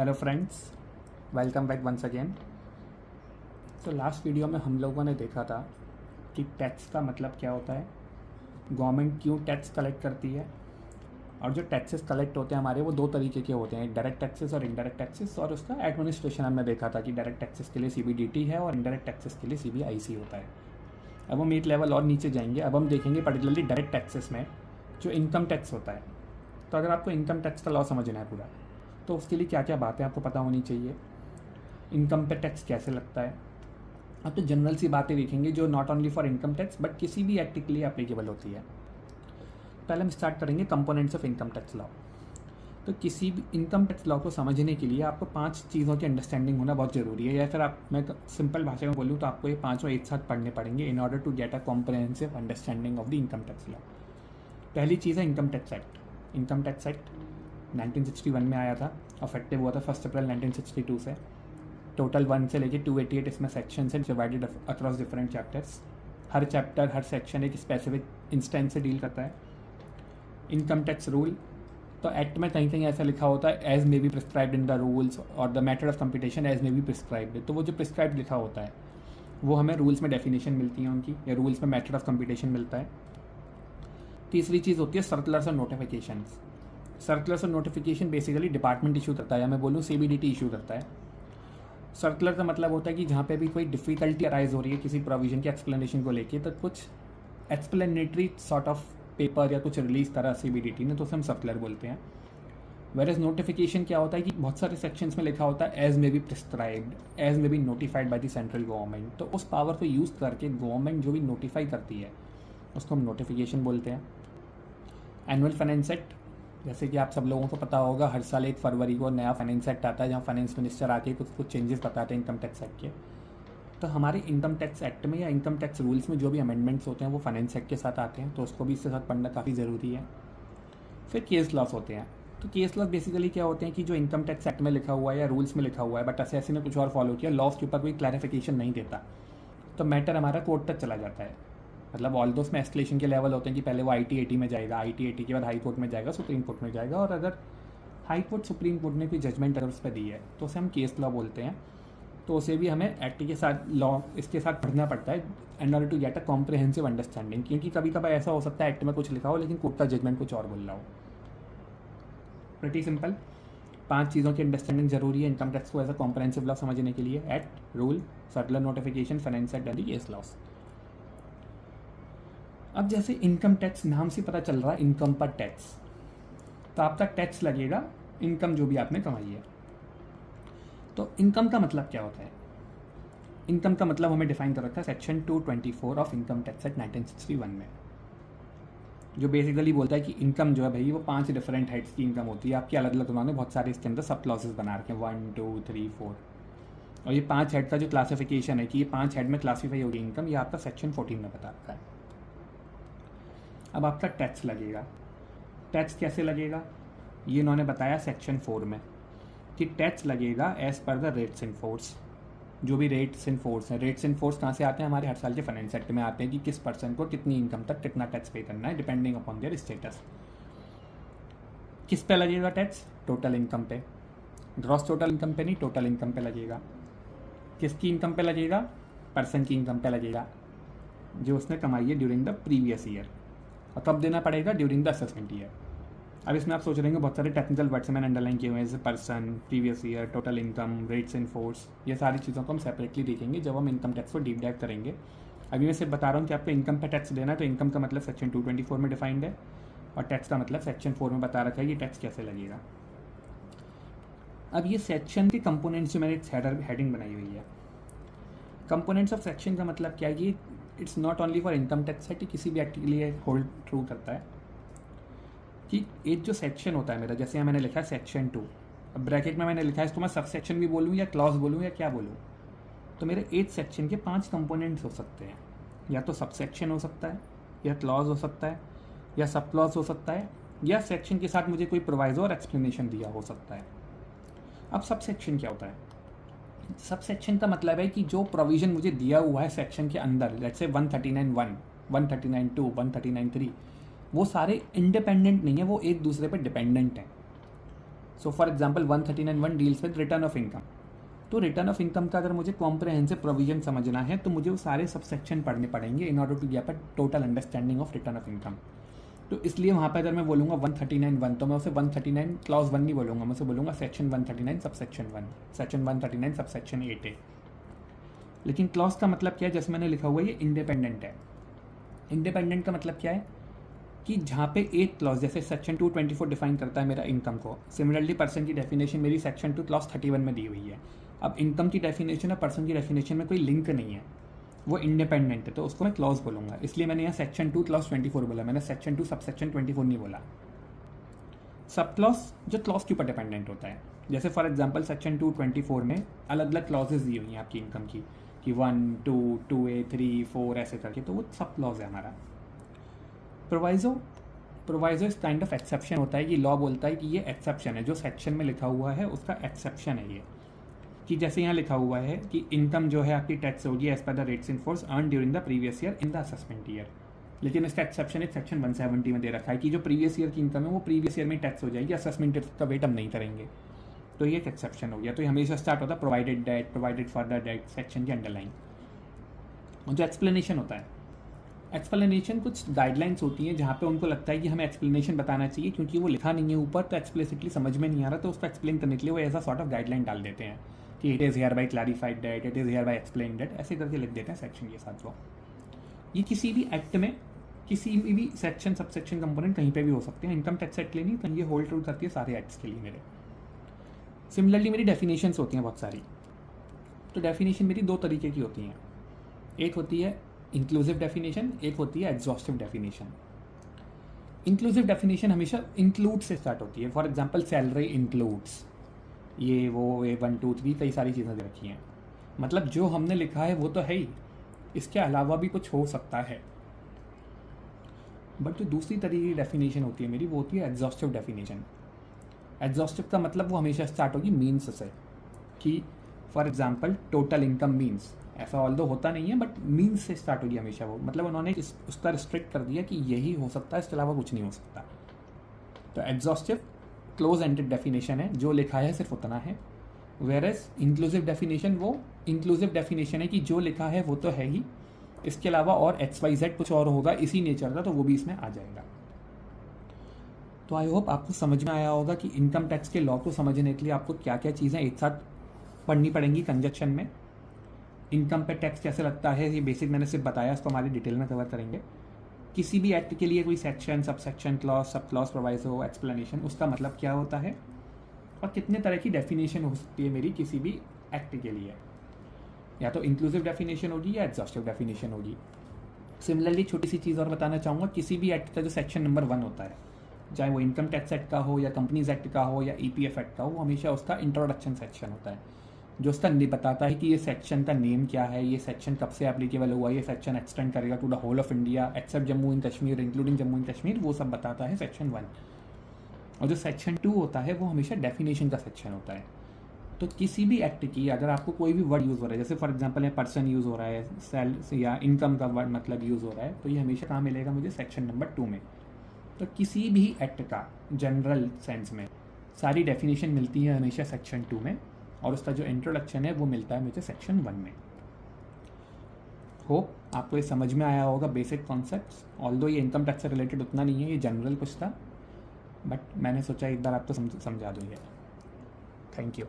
Hello friends, welcome back once again. तो last video में हम लोगों ने देखा था कि टैक्स का मतलब क्या होता है, गवर्नमेंट क्यों टैक्स कलेक्ट करती है, और जो टैक्सेस कलेक्ट होते हैं हमारे वो दो तरीके के होते हैं, डायरेक्ट टैक्सेस और इनडायरेक्ट टैक्सेस। और उसका एडमिनिस्ट्रेशन हमने देखा था कि डायरेक्ट टैक्सेस के लिए CBDT है और इनडायरेक्ट टैक्सेस के लिए CBIC होता है। अब हम एक लेवल और नीचे जाएंगे, अब हम देखेंगे पर्टिकुलरली डायरेक्ट टैक्सेस में जो इनकम टैक्स होता है। तो अगर आपको इनकम टैक्स का लॉ समझना है पूरा, तो उसके लिए क्या क्या बातें आपको पता होनी चाहिए, इनकम पे टैक्स कैसे लगता है। अब तो जनरल सी बातें देखेंगे जो not only for income tax but किसी भी एक्ट के लिए एप्लीकेबल होती है। पहले हम स्टार्ट करेंगे components of income tax law. तो किसी भी इनकम टैक्स लॉ को समझने के लिए आपको 5 चीज़ों की अंडरस्टैंडिंग होना बहुत ज़रूरी है, या फिर मैं सिंपल भाषा में बोलूँ तो आपको ये 5 एक साथ पढ़ने पड़ेंगे in order to get a comprehensive understanding of the income tax law. पहली चीज़ है income tax act. Income tax act 1961 में आया था, अफेक्टिव हुआ था 1 अप्रैल 1962 से। टोटल 1 से लेके 288 इसमें सेक्शन है, डिवाइडेड अक्रॉस डिफरेंट चैप्टर्स। हर चैप्टर, हर सेक्शन एक स्पेसिफिक इंस्टेंस से डील करता है। इनकम टैक्स रूल, तो एक्ट में कहीं कहीं ऐसा लिखा होता है as may be prescribed in the rules और the method of computation as may be prescribed. तो वो जो प्रिस्क्राइब्ड लिखा होता है वो हमें रूल्स में डेफिनेशन मिलती है उनकी, या रूल्स में मेथड ऑफ कंप्यूटेशन मिलता है। तीसरी चीज़ होती है सर्कुलर्स और नोटिफिकेशंस। सर्कुलर्स और नोटिफिकेशन बेसिकली डिपार्टमेंट इशू करता है, या मैं बोलूँ CBDT इशू करता है। सर्कुलर का मतलब होता है कि जहाँ पे भी कोई डिफ़िकल्टी अराइज हो रही है किसी प्रोविजन के एक्सप्लेनेशन को लेके, तो कुछ एक्सप्लेनेटरी सॉर्ट ऑफ पेपर या कुछ रिलीज़ करा CBDT ने, तो उसे हम सर्कुलर बोलते हैं। वेरएज नोटिफिकेशन क्या होता है कि बहुत सारे सेक्शंस में लिखा होता है as may be prescribed, as may be notified by the central government. तो उस पावर को यूज़ करके गवर्नमेंट जो भी नोटिफाई करती है उसको हम नोटिफिकेशन बोलते हैं। एनुअल फाइनेंस एक्ट, जैसे कि आप सब लोगों को पता होगा, हर साल 1 फरवरी को नया फाइनेंस एक्ट आता है जहाँ फाइनेंस मिनिस्टर आके कुछ चेंजेस बताते हैं इनकम टैक्स एक्ट के। तो हमारे इनकम टैक्स एक्ट में या इनकम टैक्स रूल्स में जो भी अमेंडमेंट्स होते हैं वो फाइनेंस एक्ट के साथ आते हैं, तो उसको भी इसके साथ पढ़ना काफ़ी ज़रूरी है। फिर केस लॉस होते हैं। तो केस लॉस बेसिकली क्या होते हैं कि जो इनकम टैक्स एक्ट में लिखा हुआ है या रूल्स में लिखा हुआ है बट असेसी ने कुछ और फॉलो किया, लॉस के ऊपर कोई क्लैरिफिकेशन नहीं देता, तो मैटर हमारा कोर्ट तक चला जाता है। मतलब ऑल दो उसमें एस्केलेशन के लेवल होते हैं कि पहले वो IT-80 में जाएगा, IT-80 के बाद हाई कोर्ट में जाएगा, सुप्रीम कोर्ट में जाएगा, और अगर हाई कोर्ट सुप्रीम कोर्ट ने कोई जजमेंट अगर उस पर दी है तो उसे हम केस लॉ बोलते हैं। तो उसे भी हमें एक्ट के साथ लॉ इसके साथ पढ़ना पड़ता है in order to get a comprehensive understanding, क्योंकि कभी कभी ऐसा हो सकता है एक्ट में कुछ लिखा हो लेकिन कोर्ट का जजमेंट कुछ और बोल रहा हो। प्रीटी सिंपल, 5 चीज़ों की अंडरस्टैंडिंग जरूरी है इनकम टैक्स को एज अ कॉम्प्रहेंसिव लॉ समझने के लिए: act, rule, circular notification, finance act and case laws. अब जैसे इनकम टैक्स नाम से पता चल रहा है इनकम पर टैक्स, तो आपका टैक्स लगेगा इनकम जो भी आपने कमाई है। तो इनकम का मतलब क्या होता है? इनकम का मतलब हमें डिफाइन कर रखा है section 224 of income tax act 1961 में, जो बेसिकली बोलता है कि इनकम जो है भाई वो 5 डिफरेंट हेड्स की इनकम होती है आपकी, अलग अलग उन्होंने बहुत सारे इसके अंदर सब क्लॉसेस बना रखे हैं 1 2 3 4, और ये 5 हेड का जो क्लासिफिकेशन है कि ये 5 हेड में क्लासीफाई होगी इनकम, ये आपका सेक्शन 14 में बता रखा है। अब आपका टैक्स लगेगा। टैक्स कैसे लगेगा ये इन्होंने बताया सेक्शन 4 में कि टैक्स लगेगा as per the rates in force. जो भी रेट्स इन फोर्स हैं, रेट्स इन फोर्स कहाँ से आते हैं? हमारे हर साल के फाइनेंस एक्ट में आते हैं कि किस पर्सन को कितनी इनकम तक कितना टैक्स पे करना है डिपेंडिंग अपॉन देयर स्टेटस। किस पे लगेगा टैक्स? टोटल इनकम पे, ग्रॉस टोटल इनकम पे नहीं, टोटल इनकम पे लगेगा। किसकी इनकम पे लगेगा? पर्सन की इनकम पे लगेगा जो उसने कमाई है ड्यूरिंग द प्रीवियस ईयर। और कब देना पड़ेगा? During the assessment year. अब इसमें आप सोच रहे हैं बहुत सारे टेक्निकल वर्ड्स मैंने अंडरलाइन किए हुए हैं, जैसे person, previous year, total income, rates in force. ये सारी चीज़ों को हम सेपरेटली देखेंगे जब हम इनकम टैक्स को डीप डाइव करेंगे। अभी मैं सिर्फ बता रहा हूँ कि आपको इनकम पर टैक्स देना है, तो इनकम का मतलब सेक्शन 224 में डिफाइंड है, और टैक्स का मतलब सेक्शन 4 में बता रखा है कि टैक्स कैसे लगेगा। अब ये सेक्शन के कंपोनेंट्स जो मैंने एक हेडिंग बनाई हुई है, कंपोनेंट्स ऑफ सेक्शन का मतलब क्या है? ये it's not only for income tax act, किसी भी एक्ट के लिए होल्ड ट्रू करता है कि एक जो सेक्शन होता है मेरा, जैसे यहाँ मैंने लिखा है सेक्शन 2, अब ब्रैकेट में मैंने लिखा है इसको मैं सब सेक्शन भी बोलूँ या क्लॉज बोलूँ या क्या बोलूँ, तो मेरे 8 सेक्शन के 5 कंपोनेंट्स हो सकते हैं। या तो सब सेक्शन हो सकता है, या क्लॉज हो सकता है, या सब क्लॉज हो सकता है, या सेक्शन के साथ मुझे कोई प्रोवाइजो और एक्सप्लेनेशन दिया हो सकता है। अब सब सेक्शन क्या होता है? सब सेक्शन का मतलब है कि जो प्रोविजन मुझे दिया हुआ है सेक्शन के अंदर, लेट्स से 139(1), 139(2), 139(3), वो सारे इंडिपेंडेंट नहीं है, वो एक दूसरे पर डिपेंडेंट हैं। So for example 139(1) deals with return of income. तो रिटर्न ऑफ इनकम का अगर मुझे कॉम्प्रहेंसिव प्रोविजन समझना है तो मुझे वो सारे सबसेक्शन पढ़ने पड़ेंगे in order to get a total understanding of return of income. तो इसलिए वहाँ पर अगर मैं बोलूँगा 139(1) तो मैं उसे 139 क्लॉज 1 नहीं बोलूँगा, मैं उसे बोलूँगा section 139 subsection 1, section 139 subsection 8A। लेकिन क्लॉज का मतलब क्या है, जैसे मैंने लिखा हुआ है ये इंडिपेंडेंट है। इंडिपेंडेंट का मतलब क्या है कि जहाँ पे एक क्लॉज जैसे सेक्शन 224 डिफाइन करता है मेरा इनकम को, सिमिलरली पर्सन की डेफिनेशन मेरी सेक्शन 2 क्लॉज 31 में दी हुई है। अब इनकम की डेफिनेशन और पर्सन की डेफिनेशन में कोई लिंक नहीं है, वो इंडिपेंडेंट है, तो उसको मैं क्लॉज बोलूँगा। इसलिए मैंने यहाँ सेक्शन 2 क्लॉज 24 बोला, मैंने सेक्शन 2 सबसेक्शन 24 नहीं बोला। सब क्लॉज जो क्लॉज के ऊपर डिपेंडेंट होता है, जैसे फॉर एग्जांपल सेक्शन 224 में अलग अलग क्लॉजेज दी हुई हैं आपकी इनकम की कि 1, 2, 2A, 3, 4 ऐसे करके, तो वो सब क्लॉज है हमारा। प्रोवाइजो इस काइंड ऑफ एक्सेप्शन होता है कि लॉ बोलता है कि ये एक्सेप्शन है, जो सेक्शन में लिखा हुआ है उसका एक्सेप्शन है ये, कि जैसे यहाँ लिखा हुआ है कि इनकम जो है आपकी टैक्स होगी as per the rates in force earn during the previous year in the assessment year. लेकिन इसका एक्सेप्शन एक सेक्शन 170 में दे रखा है कि जो प्रीवियस ईयर की इनकम है वो प्रीवियस ईयर में टैक्स हो जाएगी, असेसमेंट का वेट हम नहीं करेंगे। तो ये एक एक्सेप्शन हो गया। तो ये हमेशा स्टार्ट होता है provided date, provided further date, section के अंडरलाइन। जो एक्सप्लेनेशन होता है, एक्सप्लेनेशन कुछ गाइडलाइंस होती हैं जहाँ पे उनको लगता है कि हमें एक्सप्लेनेशन बताना चाहिए, क्योंकि वो लिखा नहीं है ऊपर तो एक्सप्लिसिटली समझ में नहीं आ रहा, तो उसको एक्सप्लेन करने के लिए वो ऐसा सॉर्ट ऑफ गाइडलाइन डाल देते हैं कि it is hereby clarified that, it is hereby explain that, ऐसे करके लिख देते हैं सेक्शन के साथ। वो ये किसी भी एक्ट में किसी भी सेक्शन सबसेक्शन कंपोनेंट कहीं पे भी हो सकते हैं, इनकम टैक्स एक्ट के लिए नहीं, तो ये होल्ड ट्रू करती है सारे एक्ट्स के लिए मेरे। सिमिलरली मेरी डेफिनेशंस होती हैं बहुत सारी। तो डेफिनेशन मेरी दो तरीके की होती हैं, एक होती है इंक्लूसिव डेफिनेशन, एक होती है एग्जॉस्टिव डेफिनेशन। इंक्लूसिव डेफिनेशन हमेशा इंक्लूड से स्टार्ट होती है। फॉर एग्जांपल सैलरी इंक्लूड्स ये वो 1, 2, 3 कई सारी चीज़ें दे रखी हैं, मतलब जो हमने लिखा है वो तो है ही, इसके अलावा भी कुछ हो सकता है। बट जो दूसरी तरीके की डेफिनेशन होती है मेरी, वो होती है एग्जॉस्टिव डेफिनेशन। एग्जॉस्टिव का मतलब वो हमेशा स्टार्ट होगी मीन्स से, कि for example total income means, ऐसा ऑल्दो होता नहीं है बट मीन्स से स्टार्ट होगी हमेशा वो, मतलब उन्होंने उसका रिस्ट्रिक्ट कर दिया कि यही हो सकता है, इसके अलावा कुछ नहीं हो सकता। तो एग्जॉस्टिव क्लोज एंडेड डेफिनेशन है, जो लिखा है सिर्फ उतना है। वेयरएज इंक्लूसिव डेफिनेशन वो इंक्लूसिव डेफिनेशन है कि जो लिखा है वो तो है ही, इसके अलावा और XYZ कुछ और होगा इसी नेचर का, तो वो भी इसमें आ जाएगा। तो आई होप आपको समझ में आया होगा कि इनकम टैक्स के लॉ को समझने के लिए आपको क्या क्या चीज़ें एक साथ पढ़नी पड़ेंगी कंजक्शन में। इनकम पे टैक्स कैसे लगता है ये बेसिक मैंने सिर्फ बताया, इसको हमारी डिटेल में कवर करेंगे। किसी भी एक्ट के लिए कोई section, sub section, clause, sub clause, proviso, explanation, उसका मतलब क्या होता है और कितने तरह की डेफिनेशन हो सकती है मेरी किसी भी एक्ट के लिए, या तो इंक्लूसिव डेफिनेशन होगी या एग्जॉस्टिव डेफिनेशन होगी। सिमिलरली छोटी सी चीज़ और बताना चाहूँगा, किसी भी एक्ट का जो सेक्शन नंबर 1 होता है, चाहे वो इनकम टैक्स एक्ट का हो या कंपनीज एक्ट का हो या EPF एक्ट का हो, वो हमेशा उसका इंट्रोडक्शन सेक्शन होता है, जो उसका बताता है कि ये सेक्शन का नेम क्या है, ये सेक्शन कब से एप्लीकेबल हुआ, ये सेक्शन एक्सटेंड करेगा to the whole of India except Jammu and Kashmir, including Jammu and Kashmir, वो सब बताता है सेक्शन 1। और जो सेक्शन 2 होता है वो हमेशा डेफिनेशन का सेक्शन होता है। तो किसी भी एक्ट की अगर आपको कोई भी वर्ड यूज़ हो रहा है, जैसे फॉर एग्जांपल यहाँ पर्सन यूज़ हो रहा है, सेल या इनकम का वर्ड मतलब यूज़ हो रहा है, तो ये हमेशा कहाँ मिलेगा मुझे, सेक्शन नंबर 2 में। तो किसी भी एक्ट का जनरल सेंस में सारी डेफिनेशन मिलती है हमेशा सेक्शन 2 में, और उसका जो इंट्रोडक्शन है वो मिलता है मुझे सेक्शन 1 में। होप आपको ये समझ में आया होगा बेसिक कॉन्सेप्ट्स। ऑल्दो ये इनकम टैक्स से रिलेटेड उतना नहीं है, ये जनरल कुछ था, बट मैंने सोचा एक बार आपको समझा दूँ ये। Thank you.